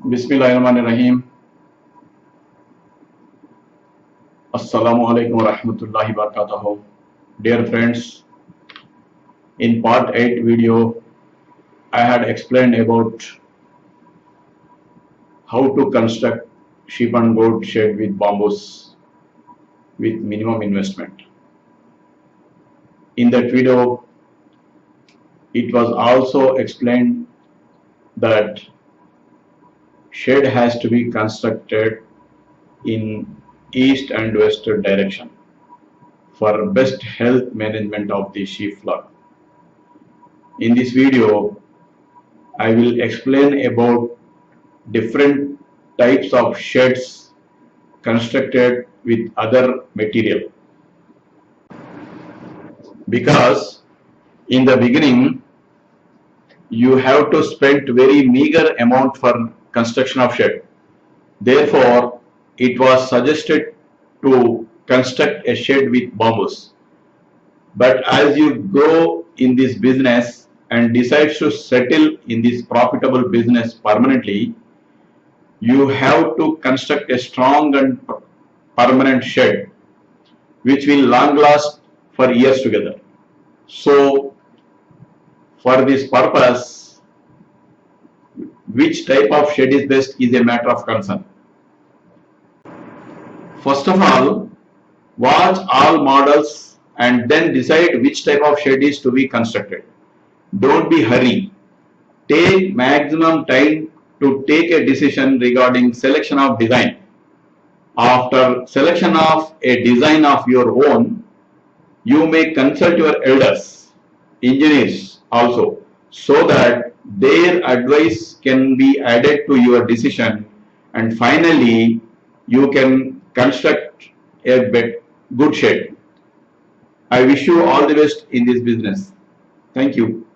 Bismillahirrahmanirrahim. Assalamu alaikum wa rahmatullahi wa barakatuh. Dear friends, in part 8 video, I had explained about how to construct sheep and goat shed with bamboos with minimum investment. In that video, it was also explained that shed has to be constructed in east and west direction for best health management of the sheep flock. In this video, I will explain about different types of sheds constructed with other material. Because in the beginning, you have to spend very meager amount for construction of shed. Therefore, it was suggested to construct a shed with bamboos. But as you grow in this business and decide to settle in this profitable business permanently, you have to construct a strong and permanent shed which will long last for years together. So, for this purpose, which type of shed is best is a matter of concern. First of all, watch all models and then decide which type of shed is to be constructed. Don't be hurry. Take maximum time to take a decision regarding selection of design. After selection of a design of your own, you may consult your elders, engineers also, so that their advice can be added to your decision, and finally you can construct a good shed. I wish you all the best in this business. Thank you.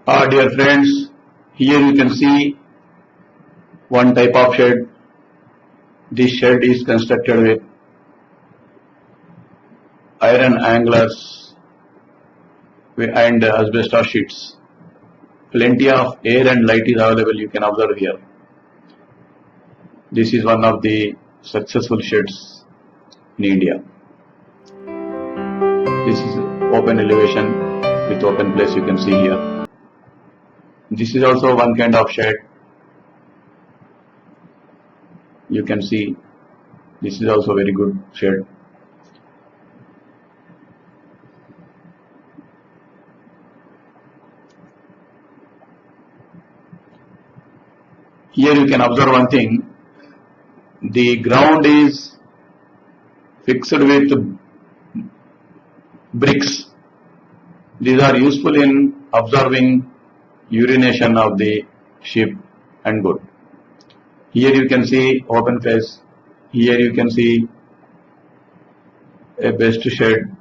Dear friends, here you can see one type of shed. This shed is constructed with iron anglers and asbestos sheets. Plenty of air and light is available, you can observe here. This is one of the successful sheds in India. This is open elevation with open place, you can see here. This is also one kind of shed. You can see this is also very good shed. Here you can observe one thing. The ground is fixed with bricks. These are useful in observing urination of the sheep and goat. Here you can see open face. Here you can see a best shed,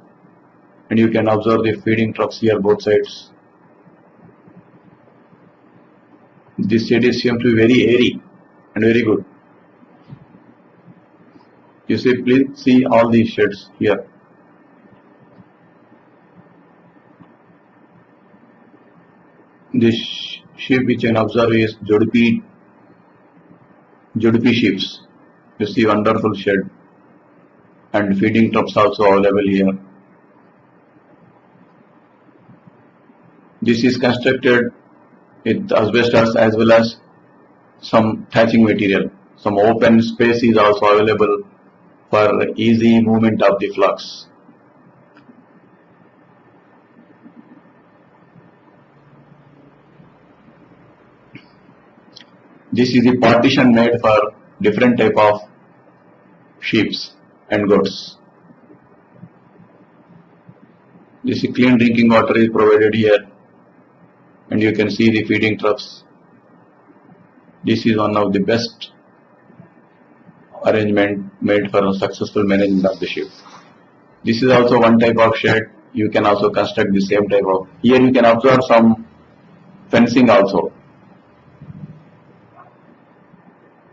and you can observe the feeding troughs here both sides. This shed seems to be very airy and very good. You see, please see all these sheds here. This sheep which you can observe is Jodpi sheep. You see wonderful shed, and feeding troughs also available here. This is constructed with asbestos as well as some thatching material. Some open space is also available for easy movement of the flocks. This is the partition made for different type of sheep and goats. This is clean drinking water is provided here, and you can see the feeding troughs. This is one of the best arrangement made for a successful management of the sheep. This is also one type of shed. You can also construct the same type of. Here you can observe some fencing also.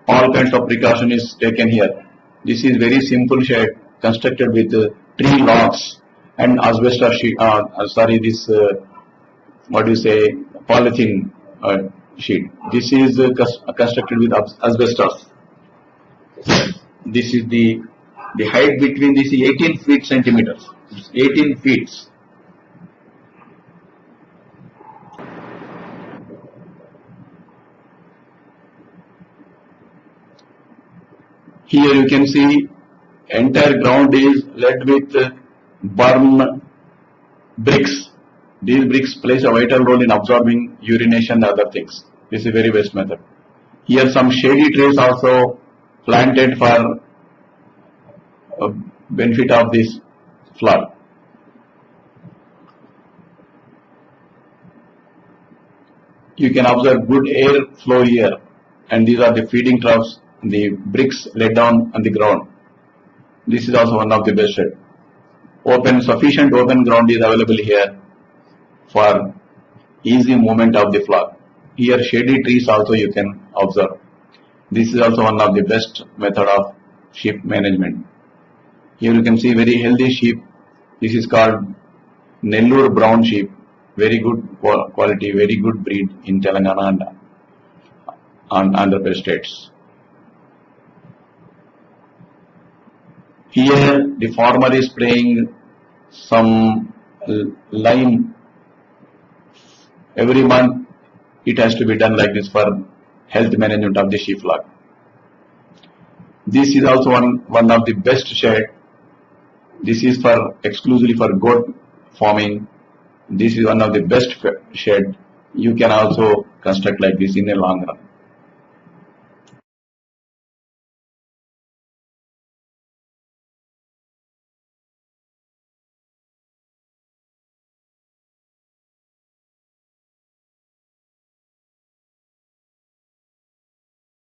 All kinds of precaution is taken here. This is very simple shed constructed with tree logs and asbestos sheet. Polythene sheet. This is constructed with asbestos. This is the height between this is 18 feet centimeters. 18 feet. Here you can see entire ground is laid with burn bricks. These bricks plays a vital role in absorbing urination and other things. This is very best method. Here some shady trees also planted for benefit of this flood. You can observe good air flow here, and these are the feeding troughs, the bricks laid down on the ground. This is also one of the best shade. Sufficient open ground is available here for easy movement of the flock. Here shady trees also you can observe. This is also one of the best method of sheep management. Here you can see very healthy sheep. This is called Nellore brown sheep. Very good quality, very good breed in Telangana and Andhra Pradesh states. Here the farmer is spraying some lime every month. It has to be done like this for health management of the sheep flock. This is also one of the best shed. This is for exclusively for goat farming. This is one of the best shed. You can also construct like this in the long run.